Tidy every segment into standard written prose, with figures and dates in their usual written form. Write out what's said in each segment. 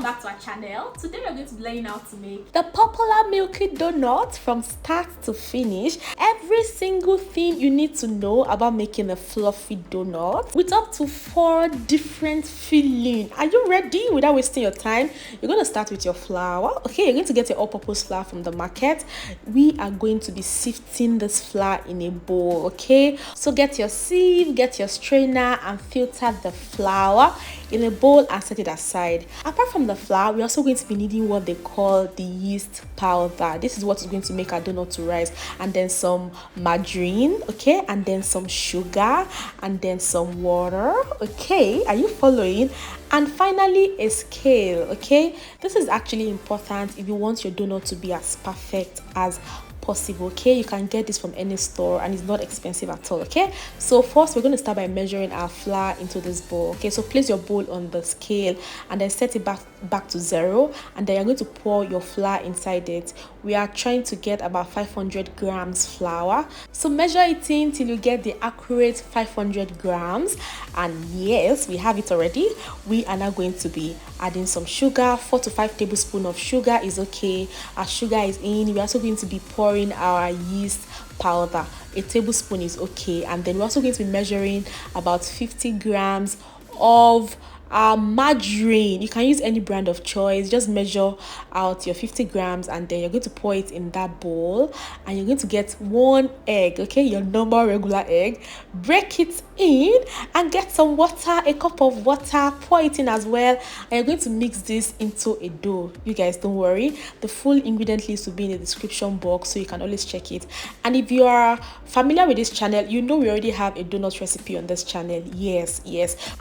back to our channel. Today we're going to be learning how to make the popular Milky Doughnut from start to finish. Every single thing you need to know about making a fluffy donut with up to 4 different filling. Are you ready? Without wasting your time, you're going to start with your flour. Okay, you're going to get your all-purpose flour from the market. We are going to be sifting this flour in a bowl. Okay, so get your sieve, get your strainer, and filter the flour in a bowl and set it aside. Apart from the flour, we're also going to be needing what they call the yeast powder. This is what is going to make our donut to rise, and then some margarine, okay, and then some sugar, and then some water. Okay, are you following? And finally, a scale. Okay, this is actually important if you want your donut to be as perfect as possible. Okay, you can get this from any store and it's not expensive at all. Okay, so first we're going to start by measuring our flour into this bowl. Okay, so place your bowl on the scale and then set it back to 0, and then you're going to pour your flour inside it. We are trying to get about 500 grams flour, so measure it in till you get the accurate 500 grams. And yes, we have it already. We are now going to be adding some sugar. 4 to 5 tablespoons of sugar is okay. Our sugar is in. We're also going to be pouring our yeast powder. A tablespoon is okay. And then we're also going to be measuring about 50 grams of margarine. You can use any brand of choice. Just measure out your 50 grams and then you're going to pour it in that bowl, and you're going to get 1 egg, okay, your normal regular egg. Break it in and get some water, a cup of water, pour it in as well, and you're going to mix this into a dough. You guys, don't worry, the full ingredient list will be in the description box, so you can always check it. And if you are familiar with this channel, you know we already have a donut recipe on this channel. Yes,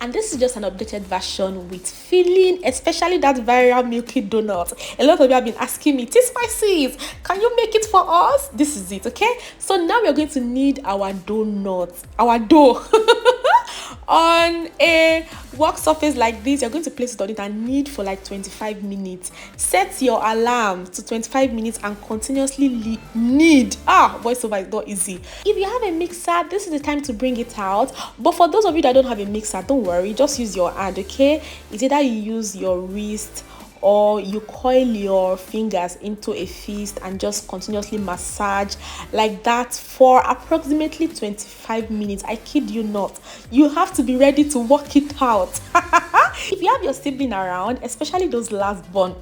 and this is just an updated version with filling, especially that viral Milky Doughnut. A lot of you have been asking me, T-Spices, can you make it for us? This is it. Okay, so now we're going to need our dough on a work surface like this. You're going to place it on it and knead for like 25 minutes. Set your alarm to 25 minutes and continuously knead. Voiceover is not easy. If you have a mixer, this is the time to bring it out. But for those of you that don't have a mixer, don't worry, just use your hand. Okay, it's either you use your wrist or you coil your fingers into a fist and just continuously massage like that for approximately 25 minutes. I kid you not. You have to be ready to work it out. If you have your sibling around, especially those last born,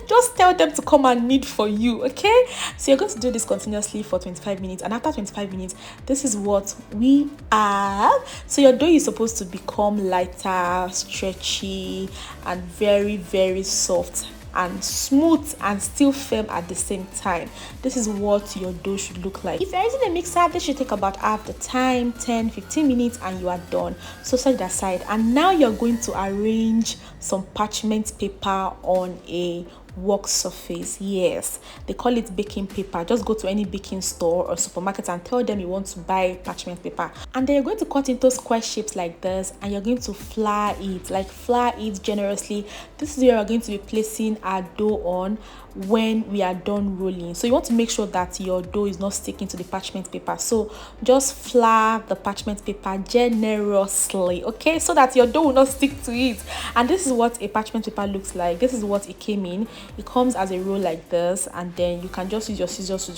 just tell them to come and knead for you. Okay, so you're going to do this continuously for 25 minutes, and after 25 minutes, this is what we have. So your dough is supposed to become lighter, stretchy, and very, very soft and smooth and still firm at the same time. This is what your dough should look like. If you're using a mixer, this should take about half the time, 10-15 minutes, and you are done. So set it aside, and now you're going to arrange some parchment paper on a work surface. Yes, they call it baking paper. Just go to any baking store or supermarket and tell them you want to buy parchment paper, and then you're going to cut into square shapes like this, and you're going to flour it generously. This is where we're going to be placing our dough on when we are done rolling. So you want to make sure that your dough is not sticking to the parchment paper, so just flour the parchment paper generously, okay, so that your dough will not stick to it. And this is what a parchment paper looks like. This is what it came in. It comes as a roll like this, and then you can just use your scissors to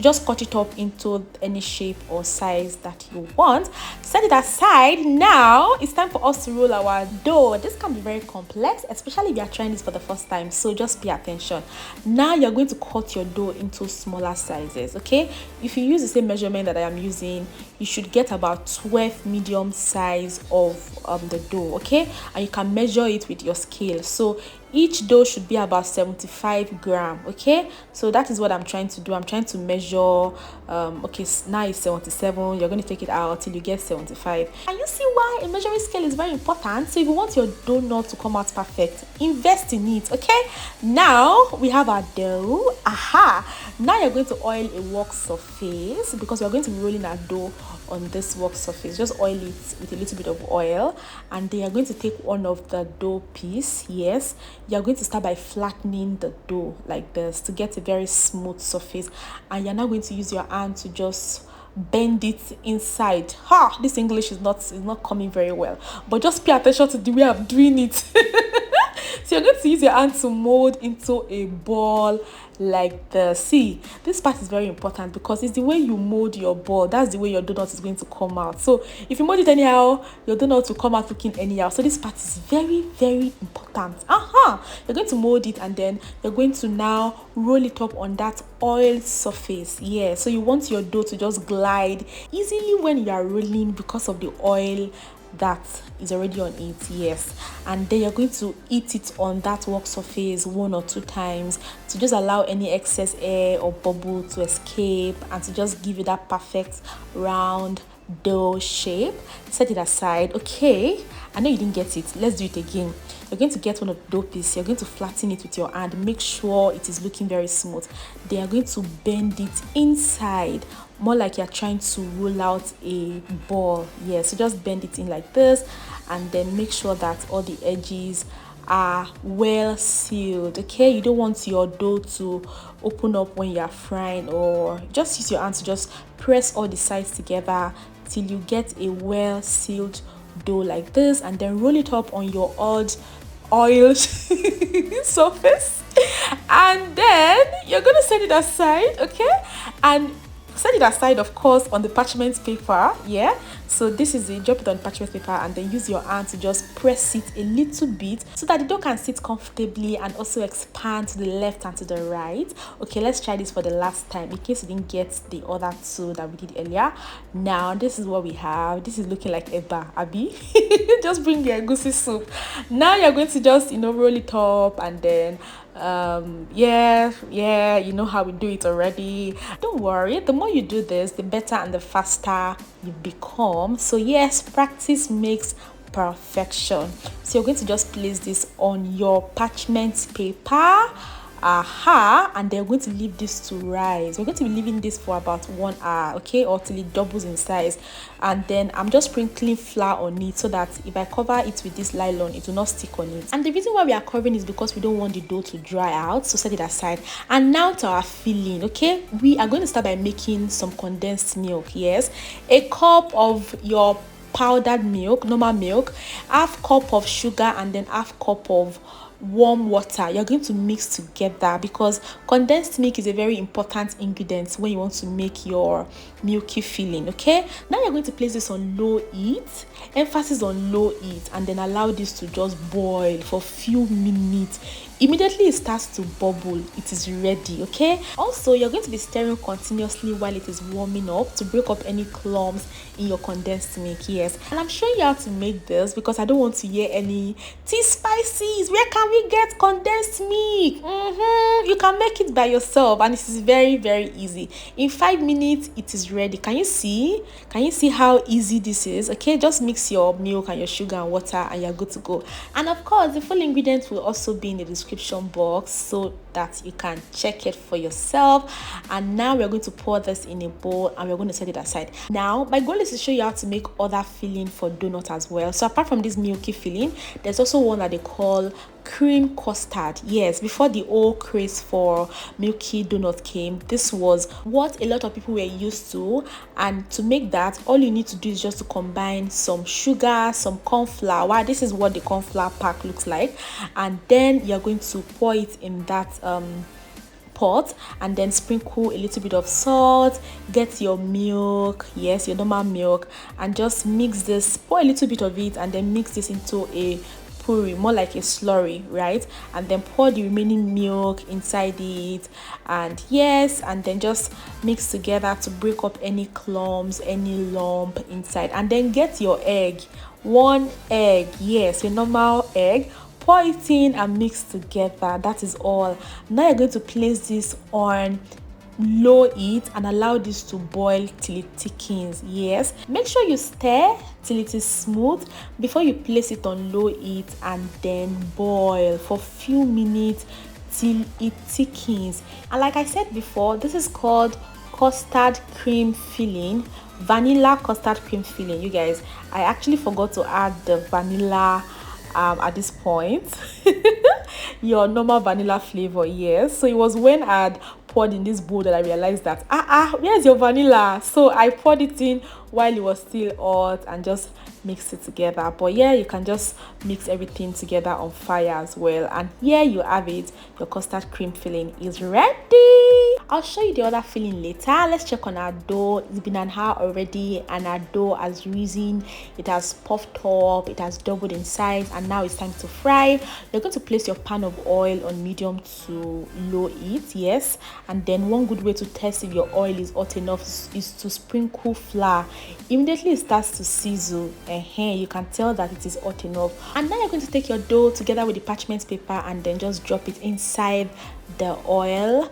just cut it up into any shape or size that you want. Set it aside. Now it's time for us to roll our dough. This can be very complex, especially if you are trying this for the first time, so just pay attention. Now you're going to cut your dough into smaller sizes. Okay, if you use the same measurement that I am using, you should get about 12 medium size of the dough. Okay, and you can measure it with your scale. So each dough should be about 75 grams. Okay, so that is what I'm trying to do. I'm trying to measure. Okay, now it's 77. You're going to take it out till you get 75. And you see why a measuring scale is very important. So if you want your donut to come out perfect, invest in it. Okay, now we have our dough. Now you're going to oil a work surface, because we're going to be rolling our dough on this work surface. Just oil it with a little bit of oil, and then you're going to take one of the dough piece. Yes, you're going to start by flattening the dough like this to get a very smooth surface, and you're now going to use your hand to just bend it inside. This English is not coming very well, but just pay attention to the way I'm doing it. So you're going to use your hand to mold into a ball like this. See, this part is very important because it's the way you mold your ball, that's the way your donut is going to come out. So if you mold it anyhow, your donut will come out looking anyhow. So this part is very, very important. You're going to mold it and then you're going to now roll it up on that oil surface. Yeah, so you want your dough to just glide easily when you are rolling because of the oil that is already on it. Yes, and then you're going to eat it on that work surface 1 or 2 times to just allow any excess air or bubble to escape and to just give you that perfect round dough shape. Set it aside. Okay, I know you didn't get it. Let's do it again. You're going to get one of the dough pieces. You're going to flatten it with your hand. Make sure it is looking very smooth. Then you're going to bend it inside, more like you're trying to roll out a ball. Yeah, so just bend it in like this and then make sure that all the edges are well sealed. Okay, you don't want your dough to open up when you're frying, or just use your hand to just press all the sides together till you get a well sealed dough like this, and then roll it up on your odd oil surface, and then you're going to set it aside. Okay, and set it aside, of course, on the parchment paper. Yeah, so this is it. Drop it on parchment paper and then use your hand to just press it a little bit so that the dough can sit comfortably and also expand to the left and to the right. Okay, let's try this for the last time in case you didn't get the other 2 that we did earlier. Now this is what we have. This is looking like eba, abi. Just bring your egusi soup. Now you're going to just roll it up and then yeah, you know how we do it already. Don't worry, the more you do this, the better and the faster you become. So yes, practice makes perfection. So you're going to just place this on your parchment paper, and then we're going to leave this to rise. We're going to be leaving this for about 1 hour, okay, or till it doubles in size. And then I'm just sprinkling flour on it so that if I cover it with this nylon, it will not stick on it. And the reason why we are covering is because we don't want the dough to dry out, so set it aside. And now to our filling. Okay, we are going to start by making some condensed milk. Yes, a cup of your powdered milk, normal milk, half cup of sugar, and then half cup of warm water. You're going to mix together because condensed milk is a very important ingredient when you want to make your milky filling. Okay, now you're going to place this on low heat, emphasis on low heat, and then allow this to just boil for a few minutes. Immediately it starts to bubble, it is ready. Okay, also you're going to be stirring continuously while it is warming up to break up any clumps in your condensed milk. Yes, and I'm showing you how to make this because I don't want to hear any tea spices. Where can we get condensed milk? You can make it by yourself, and this is very, very easy. In 5 minutes it is ready. Can you see how easy this is? Okay, just mix your milk and your sugar and water and you're good to go. And of course the full ingredients will also be in the description box so that you can check it for yourself. And now we're going to pour this in a bowl and we're going to set it aside. Now my goal is to show you how to make other filling for donut as well. So apart from this milky filling, there's also one that they call cream custard. Yes, before the old craze for milky donut came, this was what a lot of people were used to. And to make that, all you need to do is just to combine some sugar, some corn flour. This is what the corn flour pack looks like, and then you're going to pour it in that pot and then sprinkle a little bit of salt. Get your milk, yes, your normal milk, and just mix this, pour a little bit of it and then mix this into a puree, more like a slurry, right? And then pour the remaining milk inside it, and yes, and then just mix together to break up any clumps, any lump inside. And then get your egg, 1 egg, yes, your normal egg. Pour it in and mix together. That is all. Now you're going to place this on low heat and allow this to boil till it thickens. Yes, make sure you stir till it is smooth before you place it on low heat, and then boil for a few minutes till it thickens. And like I said before, this is called custard cream filling, vanilla custard cream filling. You guys, I actually forgot to add the vanilla at this point. Your normal vanilla flavor. Yes, so it was when I had poured in this bowl that I realized that where's your vanilla? So I poured it in while it was still hot and just mix it together. But yeah, you can just mix everything together on fire as well, and here you have it. Your custard cream filling is ready. I'll show you the other filling later. Let's check on our dough. It's been an hour already, and our dough has risen, it has puffed up, it has doubled in size, and now it's time to fry. You're going to place your pan of oil on medium to low heat, yes, and then one good way to test if your oil is hot enough is to sprinkle flour. Immediately it starts to sizzle, you can tell that it is hot enough. And now you're going to take your dough together with the parchment paper and then just drop it inside the oil,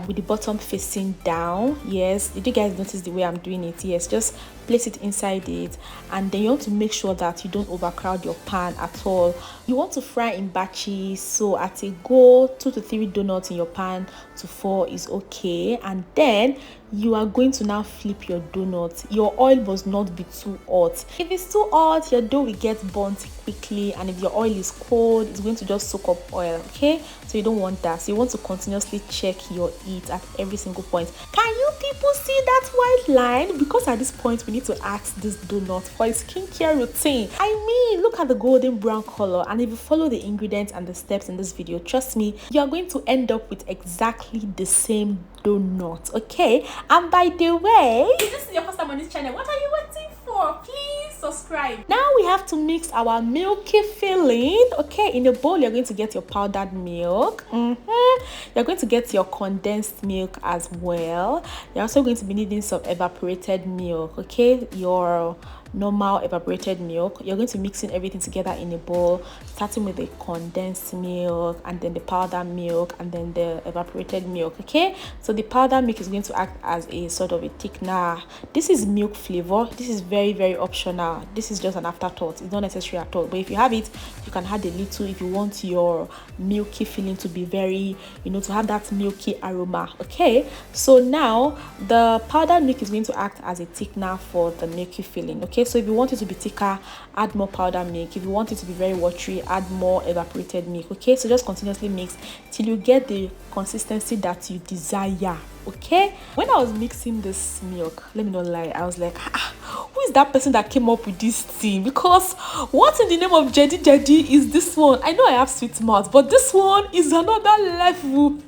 with the bottom facing down. Yes, did you guys notice the way I'm doing it? Yes, just place it inside it, and then you want to make sure that you don't overcrowd your pan at all. You want to fry in batches, so at a go 2 to 3 donuts in your pan to 4 is okay. And then you are going to now flip your donuts. Your oil must not be too hot. If it's too hot, your dough will get burnt quickly, and if your oil is cold, it's going to just soak up oil. Okay, so you don't want that. So you want to continuously check your heat at every single point. Can you people see that white line? Because at this point we need to ask this donut for a skincare routine. I mean, look at the golden brown color, and if you follow the ingredients and the steps in this video, trust me, you are going to end up with exactly the same donut. Okay, and by the way, If this is your first time on this channel, what are you waiting for? Please subscribe. now we have to mix our milky filling. Okay, in a bowl you're going to get your powdered milk. You're going to get your condensed milk as well. You're also going to be needing some evaporated milk. Okay, your normal evaporated milk. You're going to mix in everything together in a bowl, starting with the condensed milk, and then the powdered milk, and then the evaporated milk. Okay, so the powdered milk is going to act as a sort of a thickener. This is milk flavor. This is very optional. This is just an afterthought. It's not necessary at all, but if you have it, you can add a little if you want your milky filling to be very, to have that milky aroma. Okay, so now the powdered milk is going to act as a thickener for the milky filling. Okay, so if you want it to be thicker, add more powdered milk. If you want it to be very watery, add more evaporated milk. Okay, so just continuously mix till you get the consistency that you desire. Okay, when I was mixing this milk, let me not lie, I was like, who is that person that came up with this thing? Because what in the name of Jedi is this one? I know I have sweet mouth, but this one is another level.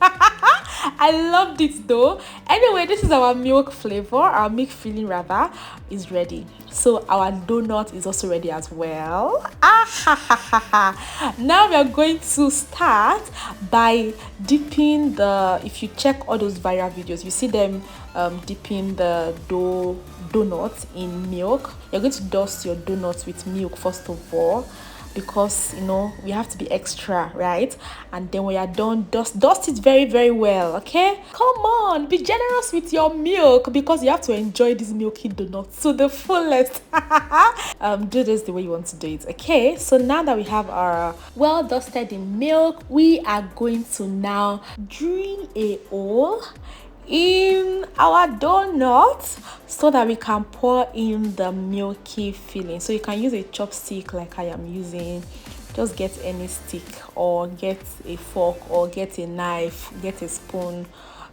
I loved it though. Anyway, this is our milk flavor. Our milk filling rather is ready. So our donut is also ready as well. Now we are going to start by dipping the, if you check all those viral videos, you see them dipping the donuts in milk. You're going to dust your donuts with milk first of all, because we have to be extra, right? And then when you're done, dust it very well. Okay, come on, be generous with your milk, because you have to enjoy this milky donut to the fullest. Do this the way you want to do it. Okay, so now that we have our well dusted in milk, we are going to now drill a hole in our donut so that we can pour in the milky filling. So you can use a chopstick like I am using. Just get any stick, or get a fork, or get a knife, get a spoon,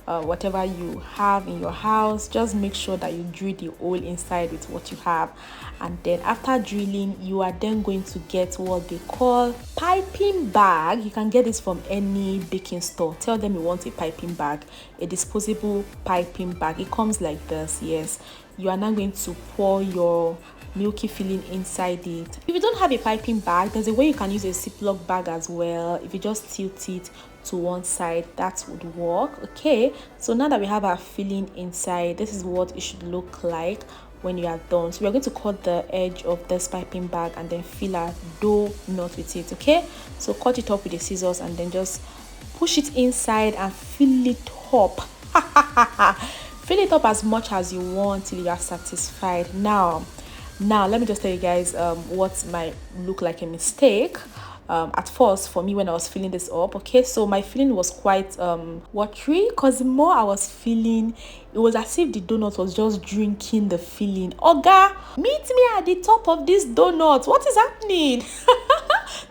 whatever you have in your house. Just make sure that you drill the hole inside with what you have, and then after drilling, you are then going to get what they call piping bag. You can get this from any baking store. Tell them you want a piping bag, a disposable piping bag. It comes like this. Yes, you are now going to pour your milky filling inside it. If you don't have a piping bag, there's a way you can use a Ziploc bag as well. If you just tilt it to one side, that would work. Okay, so now that we have our filling inside, this is what it should look like when you are done. So we're going to cut the edge of this piping bag and then fill our donut with it. Okay, so cut it up with the scissors and then just push it inside and fill it up. Fill it up as much as you want till you are satisfied. Now let me just tell you guys what might look like a mistake. At first, for me, when I was filling this up, okay, so my filling was quite watery, because the more I was filling, it was as if the donut was just drinking the filling. Oga, meet me at the top of this donut. What is happening?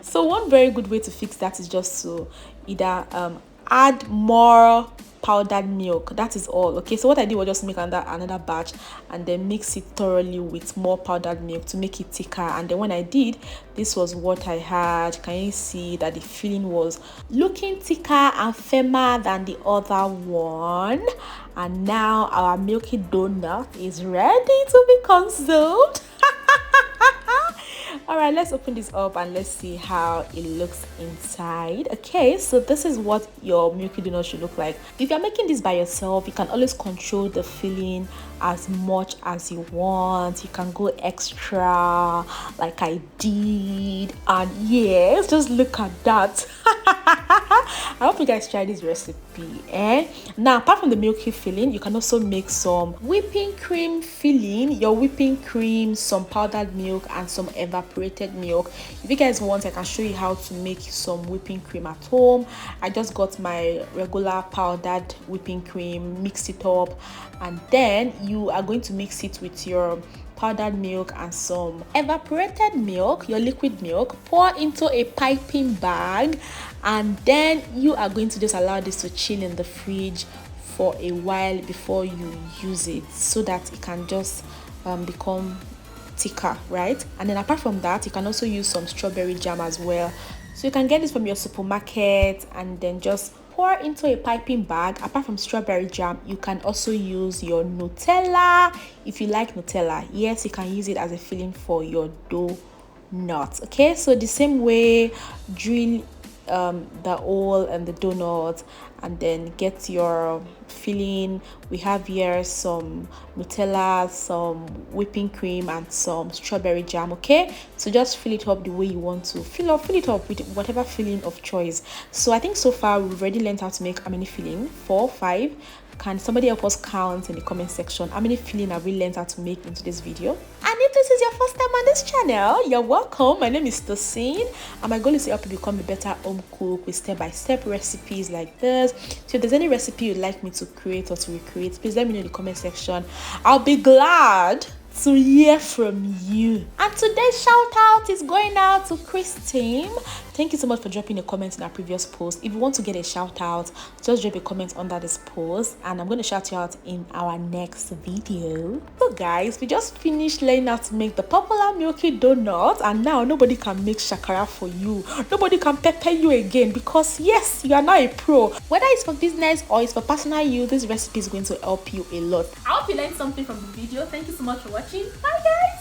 So one very good way to fix that is just to either add more powdered milk. That is all. Okay, so what I did was just make another batch and then mix it thoroughly with more powdered milk to make it thicker. And then when I did, this was what I had. Can you see that the filling was looking thicker and firmer than the other one? And now our milky donut is ready to be consumed. All right, let's open this up and let's see how it looks inside. Okay, so this is what your milky donut should look like. If you're making this by yourself, you can always control the filling as much as you want. You can go extra like I did, and yes, just look at that. I hope you guys try this recipe. Now, apart from the milky filling, you can also make some whipping cream filling. Your whipping cream, some powdered milk, and some evaporated milk. If you guys want, I can show you how to make some whipping cream at home. I just got my regular powdered whipping cream, mixed it up, and then you are going to mix it with your powdered milk and some evaporated milk, your liquid milk. Pour into a piping bag, and then you are going to just allow this to chill in the fridge for a while before you use it, so that it can just become thicker, right? And then apart from that, you can also use some strawberry jam as well. So you can get this from your supermarket and then just pour into a piping bag. Apart from strawberry jam, you can also use your Nutella if you like Nutella. Yes, you can use it as a filling for your donut. Okay, so the same way, drill the hole and the donut and then get your filling. We have here some Nutella, some whipping cream, and some strawberry jam. Okay, so just fill it up the way you want to fill it up with whatever filling of choice. So I think so far we've already learned how to make how many filling? 4, 5. Can somebody help us count in the comment section how many filling have we learned how to make into this video? And if this is your first time on this channel, you're welcome. My name is Tosin, and my goal is to help you become a better home cook with step-by-step recipes like this. So if there's any recipe you'd like me to create or to recreate, please let me know in the comment section. I'll be glad to hear from you. And today's shout out is going out to Christine. Thank you so much for dropping a comment in our previous post. If you want to get a shout out, just drop a comment under this post and I'm going to shout you out in our next video. So guys, we just finished learning how to make the popular milky donut, and now nobody can make shakara for you. Nobody can pepper you again, because yes, you are now a pro. Whether it's for business or it's for personal use, this recipe is going to help you a lot. I hope you learned something from the video. Thank you so much for watching. Bye guys.